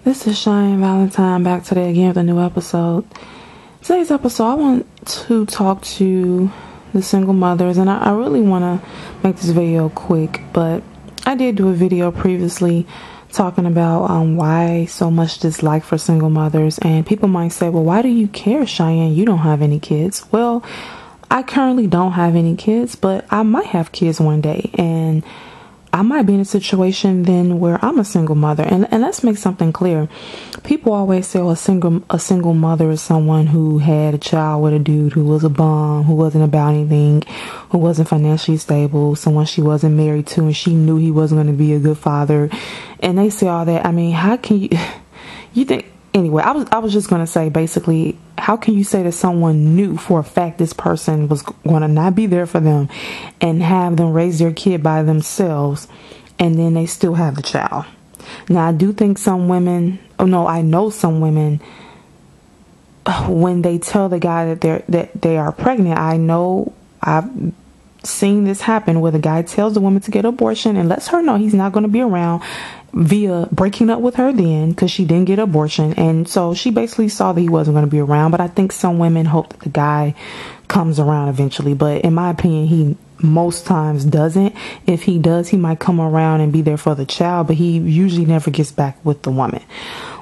This is Cheyenne Valentine back today again with a new episode. Today's episode, I want to talk to the single mothers, and I really want to make this video quick, but I did do a video previously talking about why so much dislike for single mothers, and people might say, well, why do you care, Cheyenne? You don't have any kids. Well, I currently don't have any kids, but I might have kids one day, and I might be in a situation then where I'm a single mother. And let's make something clear. People always say, well, a single mother is someone who had a child with a dude who was a bum, who wasn't about anything, who wasn't financially stable, someone she wasn't married to, and she knew he wasn't going to be a good father. And they say all that. I mean, how can you think, anyway, I was just going to say, basically, how can you say that someone knew for a fact this person was going to not be there for them and have them raise their kid by themselves, and then they still have the child? Now, I do think some women, I know some women, when they tell the guy that they are pregnant, I know I've seen this happen where the guy tells the woman to get an abortion and lets her know he's not going to be around via breaking up with her then because she didn't get an abortion. And so she basically saw that he wasn't going to be around. But I think some women hope that the guy comes around eventually. But in my opinion, he most times doesn't. If he does, he might come around and be there for the child, but he usually never gets back with the woman.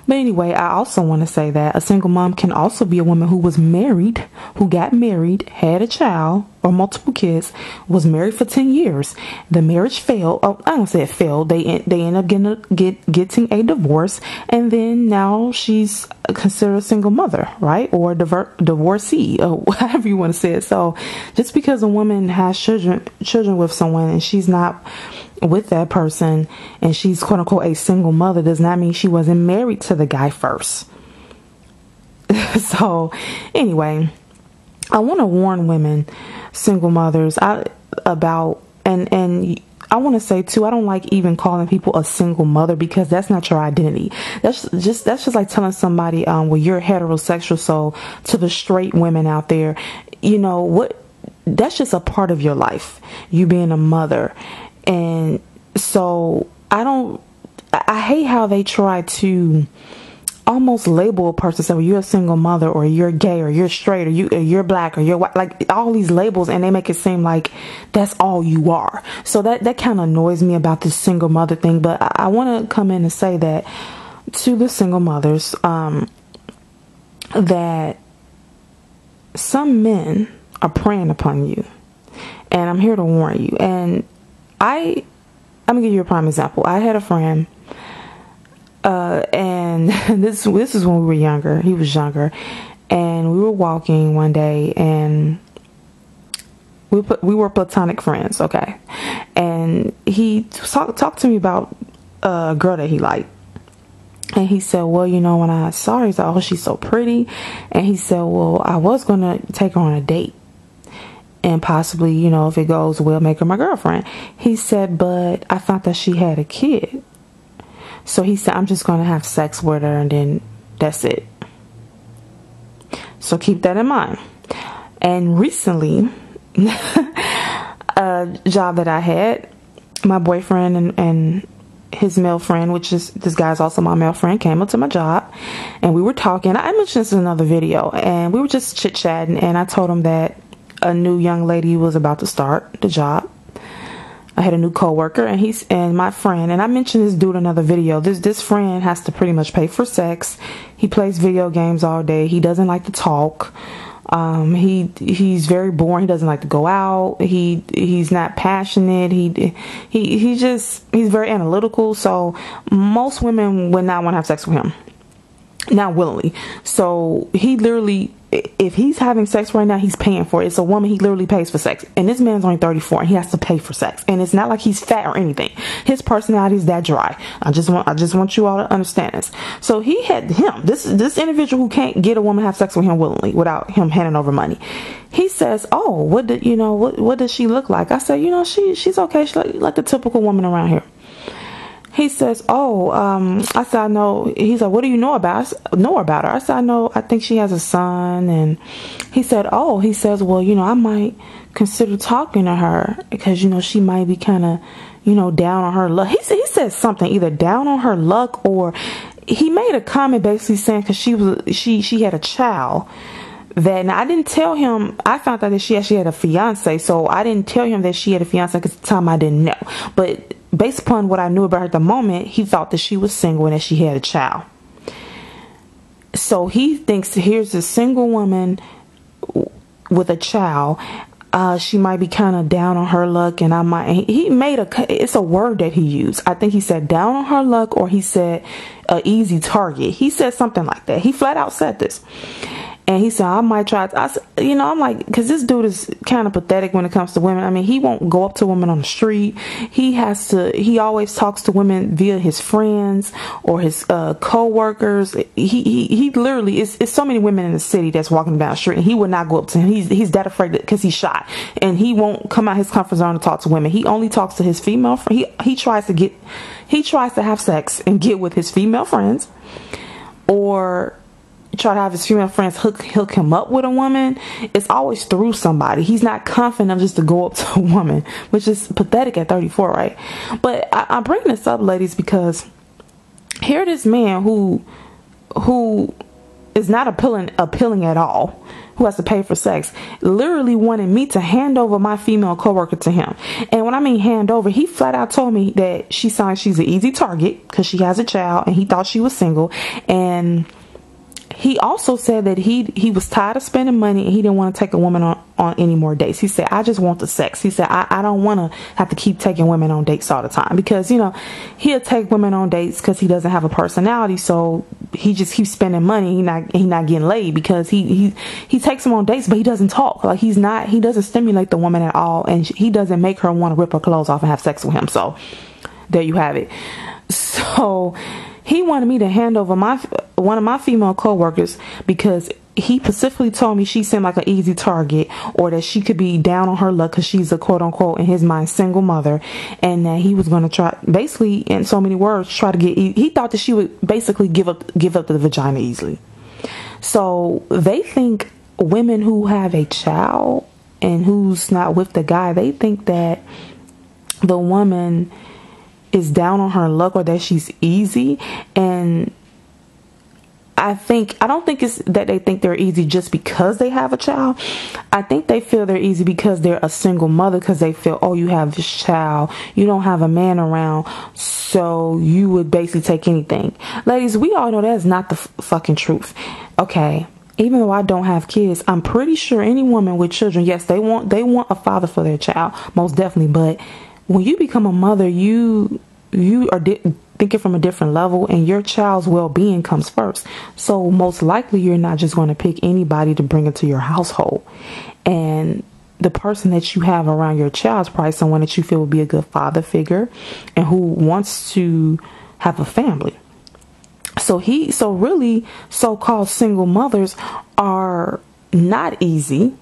But anyway, I also want to say that a single mom can also be a woman who was married, who got married, had a child or multiple kids, was married for 10 years. The marriage failed. Oh, I don't say it failed. They end up getting a divorce, and then now she's considered a single mother, right? Or divorcee, or however you want to say it. So just because a woman has children with someone and she's not with that person and she's quote unquote a single mother does not mean she wasn't married to the guy first. So anyway, I want to warn women, single mothers, about and I want to say too, I don't like even calling people a single mother because that's not your identity. That's just like telling somebody, well, you're heterosexual. So to the straight women out there, you know what? That's just a part of your life, you being a mother. And so I hate how they try to almost label a person, say, well, you're a single mother, or you're gay, or you're straight, or you're black, or you're white, like all these labels, and they make it seem like that's all you are. So that kind of annoys me about this single mother thing. But I want to come in and say that to the single mothers, that some men are preying upon you, and I'm here to warn you. And I'm gonna give you a prime example. I had a friend, and this is when we were younger. He was younger, and we were walking one day, and we were platonic friends, okay? And he talked to me about a girl that he liked. And he said, well, when I saw her, he said, oh, she's so pretty. And he said, well, I was gonna take her on a date, and possibly, if it goes well, make her my girlfriend. He said, but I thought that she had a kid. So he said, I'm just going to have sex with her, and then that's it. So keep that in mind. And recently, a job that I had, my boyfriend and his male friend, which is, this guy's also my male friend, came up to my job, and we were talking. I mentioned this in another video, and we were just chit-chatting, and I told him that a new young lady was about to start the job. I had a new coworker, and my friend, and I mentioned this dude in another video. This friend has to pretty much pay for sex. He plays video games all day. He doesn't like to talk. He's very boring. He doesn't like to go out. He's not passionate. He's very analytical. So most women would not want to have sex with him, not willingly. So he literally, if he's having sex right now, he's paying for it. It's a woman, he literally pays for sex. And this man's only 34 and he has to pay for sex. And it's not like he's fat or anything. His personality is that dry. I just want you all to understand this. So he had this individual who can't get a woman to have sex with him willingly without him handing over money. He says, oh, what does she look like? I said, she's okay. She's like the typical woman around here. He says, I said, I know. He's like, what do you know about her? I said, I think she has a son. And he said, well, I might consider talking to her because, she might be kind of, down on her luck. He said something either down on her luck or he made a comment basically saying, because she had a child, that, now I didn't tell him, I found out that she actually had a fiance, so I didn't tell him that she had a fiance because at the time I didn't know. But based upon what I knew about her at the moment, he thought that she was single and that she had a child. So he thinks, here's a single woman with a child. She might be kind of down on her luck, and he made it's a word that he used. I think he said down on her luck, or he said easy target. He said something like that. He flat out said this. And he said, I might try. I'm like, because this dude is kind of pathetic when it comes to women. I mean, he won't go up to women on the street. He always talks to women via his friends or his co-workers. He literally, it's so many women in the city that's walking down the street, and he would not go up to him. He's that afraid because he's shy, and he won't come out his comfort zone to talk to women. He only talks to his female friend. He tries to have sex and get with his female friends, or try to have his female friends hook him up with a woman. It's always through somebody. He's not confident enough just to go up to a woman, which is pathetic at 34, right? But I bring this up, ladies, because here this man who is not appealing at all, who has to pay for sex, literally wanted me to hand over my female coworker to him. And when I mean hand over, he flat out told me that she's an easy target because she has a child, and he thought she was single. And he also said that he was tired of spending money, and he didn't want to take a woman on any more dates. He said, I just want the sex. He said, I don't want to have to keep taking women on dates all the time, because, he'll take women on dates because he doesn't have a personality. So he just keeps spending money. He not getting laid because he takes them on dates, but he doesn't talk. Like, he doesn't stimulate the woman at all. And he doesn't make her want to rip her clothes off and have sex with him. So there you have it. So he wanted me to hand over one of my female coworkers because he specifically told me she seemed like an easy target, or that she could be down on her luck because she's a quote unquote, in his mind, single mother, and that he was going to try, basically, in so many words, try to get. He thought that she would basically give up the vagina easily. So they think women who have a child and who's not with the guy, they think that the woman is down on her luck, or that she's easy. And I don't think it's that they think they're easy just because they have a child. I think they feel they're easy because they're a single mother, because they feel, oh, you have this child, you don't have a man around, so you would basically take anything. Ladies, we all know that's not the fucking truth. Okay, even though I don't have kids, I'm pretty sure any woman with children, yes, they want a father for their child, most definitely. But when you become a mother, you are thinking from a different level, and your child's well-being comes first. So most likely you're not just going to pick anybody to bring into your household. And the person that you have around your child is probably someone that you feel would be a good father figure and who wants to have a family. So really, so-called single mothers are not easy.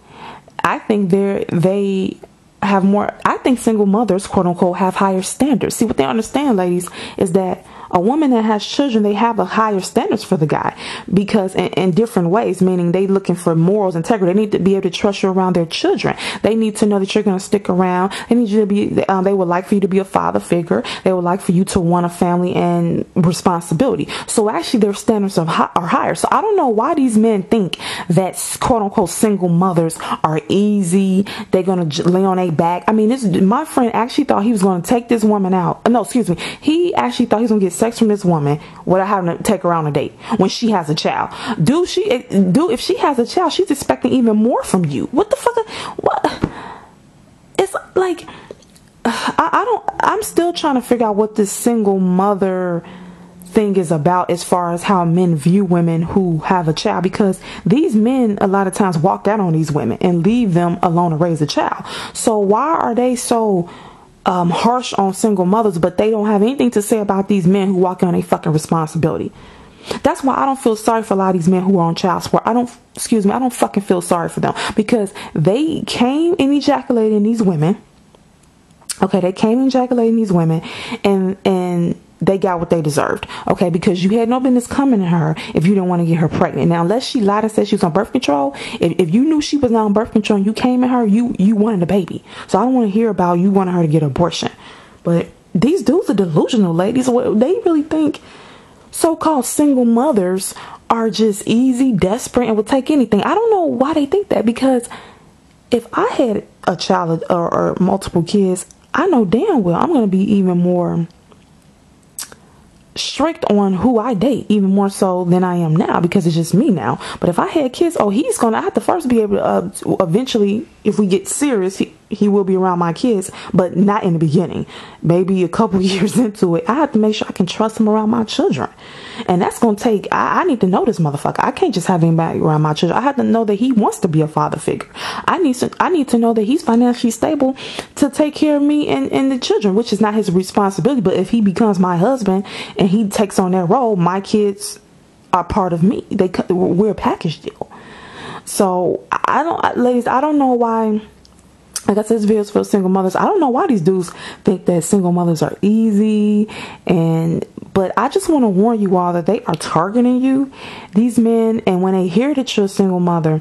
I think they have more. I think single mothers, quote unquote, have higher standards. See, what they understand, ladies, is that a woman that has children, they have a higher standards for the guy, because in different ways, meaning they looking for morals, integrity. They need to be able to trust you around their children. They need to know that you're going to stick around. They need you to be, they would like for you to be a father figure. They would like for you to want a family and responsibility. So actually their standards are higher. So I don't know why these men think that quote unquote single mothers are easy. They're going to lay on their back. I mean, my friend actually thought he was going to take this woman out. No, excuse me. He actually thought he was going to get sex from this woman without having to take her on a date when she has a child. If she has a child, she's expecting even more from you. What the fuck? What? It's like, I'm still trying to figure out what this single mother thing is about, as far as how men view women who have a child, because these men a lot of times walk out on these women and leave them alone to raise a child. So why are they so harsh on single mothers, but they don't have anything to say about these men who walk on a fucking responsibility? That's why I don't feel sorry for a lot of these men who are on child support. I don't fucking feel sorry for them, because they came and ejaculated in these women. Okay, they came and ejaculated in these women, and they got what they deserved. Okay, because you had no business coming to her if you didn't want to get her pregnant. Now, unless she lied and said she was on birth control, if you knew she was not on birth control and you came at her, you wanted a baby. So I don't want to hear about you wanting her to get an abortion. But these dudes are delusional, ladies. They really think so-called single mothers are just easy, desperate, and will take anything. I don't know why they think that, because if I had a child or multiple kids, I know damn well I'm going to be even more strict on who I date, even more so than I am now, because it's just me now. But if I had kids, he's going to have to first be able to eventually, if we get serious, he will be around my kids, but not in the beginning. Maybe a couple years into it, I have to make sure I can trust him around my children. And that's going to take, I need to know this motherfucker. I can't just have him back around my children. I have to know that he wants to be a father figure. I need to know that he's financially stable to take care of me and the children, which is not his responsibility. But if he becomes my husband and he takes on that role, my kids are part of me. We're a package deal. So ladies, I don't know why. Like I said, this video is for single mothers. I don't know why these dudes think that single mothers are easy, but I just want to warn you all that they are targeting you, these men. And when they hear that you're a single mother,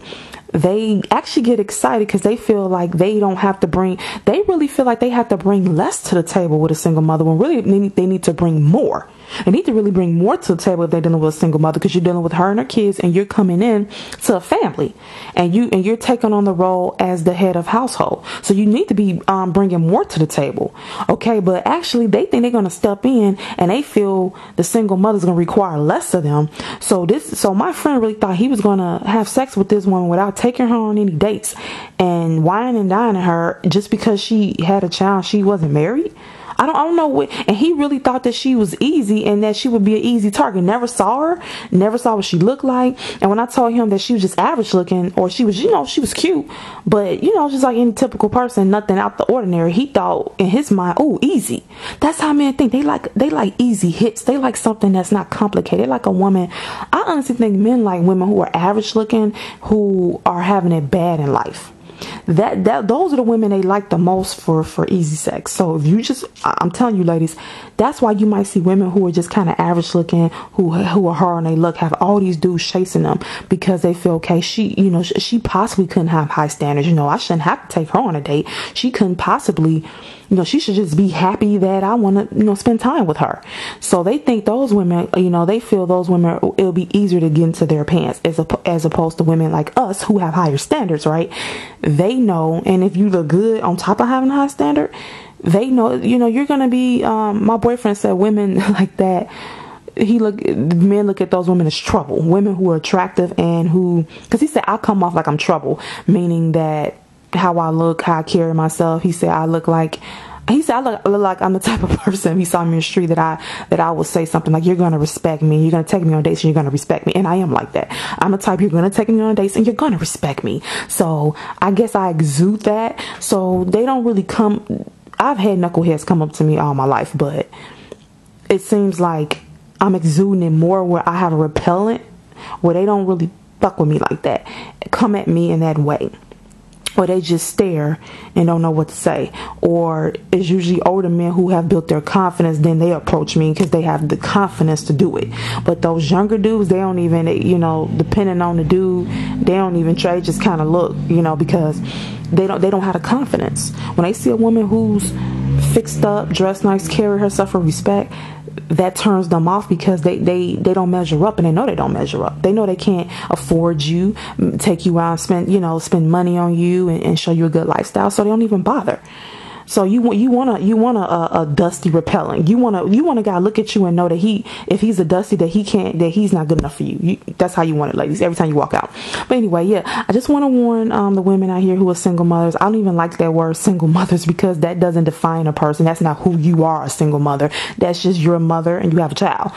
they actually get excited because they feel like they really feel like they have to bring less to the table with a single mother, when really they need to bring more. They need to really bring more to the table if they're dealing with a single mother, because you're dealing with her and her kids, and you're coming in to a family, and you're taking on the role as the head of household. So you need to be bringing more to the table, okay? But actually, they think they're going to step in, and they feel the single mother's going to require less of them. So my friend really thought he was going to have sex with this woman without taking her on any dates and wine and dining her just because she had a child. She wasn't married. I don't know what, and he really thought that she was easy and that she would be an easy target. Never saw her, never saw what she looked like. And when I told him that she was just average looking, or she was, she was cute, but just like any typical person, nothing out the ordinary, he thought in his mind, oh, easy. That's how men think. They like easy hits. They like something that's not complicated. They like a woman. I honestly think men like women who are average looking, who are having it bad in life. Those are the women they like the most for easy sex. So if I'm telling you, ladies, that's why you might see women who are just kind of average looking, who are hard on their look, have all these dudes chasing them because they feel, okay, she possibly couldn't have high standards. I shouldn't have to take her on a date. She couldn't possibly, she should just be happy that I want to, spend time with her. So they think those women, they feel those women, it'll be easier to get into their pants as opposed to women like us who have higher standards, right? They know, and if you look good on top of having a high standard, they know, you're going to be, my boyfriend said women like that, men look at those women as trouble. Women who are attractive and because he said, I come off like I'm trouble, meaning that how I look, how I carry myself. He said, I look like I'm the type of person, if he saw me in the street, that I would say something like, you're going to respect me, you're going to take me on dates, and you're going to respect me. And I am like that. I'm the type, you're going to take me on dates and you're going to respect me. So I guess I exude that. So they don't really I've had knuckleheads come up to me all my life, but it seems like I'm exuding it more where I have a repellent, where they don't really fuck with me like that, come at me in that way. Or they just stare and don't know what to say. Or it's usually older men who have built their confidence, then they approach me because they have the confidence to do it. But those younger dudes, they don't even, depending on the dude, they don't even try, they just kind of look, because they don't have the confidence. When they see a woman who's fixed up, dressed nice, carry herself with respect, that turns them off because they don't measure up, and they know they don't measure up. They know they can't afford you, take you out and spend money on you and show you a good lifestyle, so they don't even bother. So you want a dusty repelling. You want a guy look at you and know that if he's a dusty, that he's not good enough for you. That's how you want it, ladies, every time you walk out. But anyway, yeah, I just want to warn the women out here who are single mothers. I don't even like that word single mothers, because that doesn't define a person. That's not who you are, a single mother. That's just you're a mother and you have a child.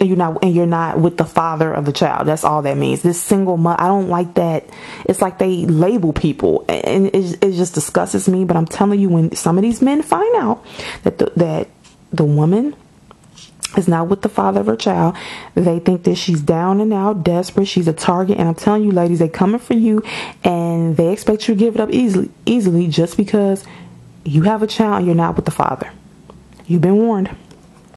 And you're not with the father of the child. That's all that means. This single mother, I don't like that. It's like they label people, and it just disgusts me. But I'm telling you, when some of these men find out that the woman is not with the father of her child, they think that she's down and out, desperate, she's a target. And I'm telling you, ladies, they coming for you, and they expect you to give it up easily just because you have a child and you're not with the father. You've been warned.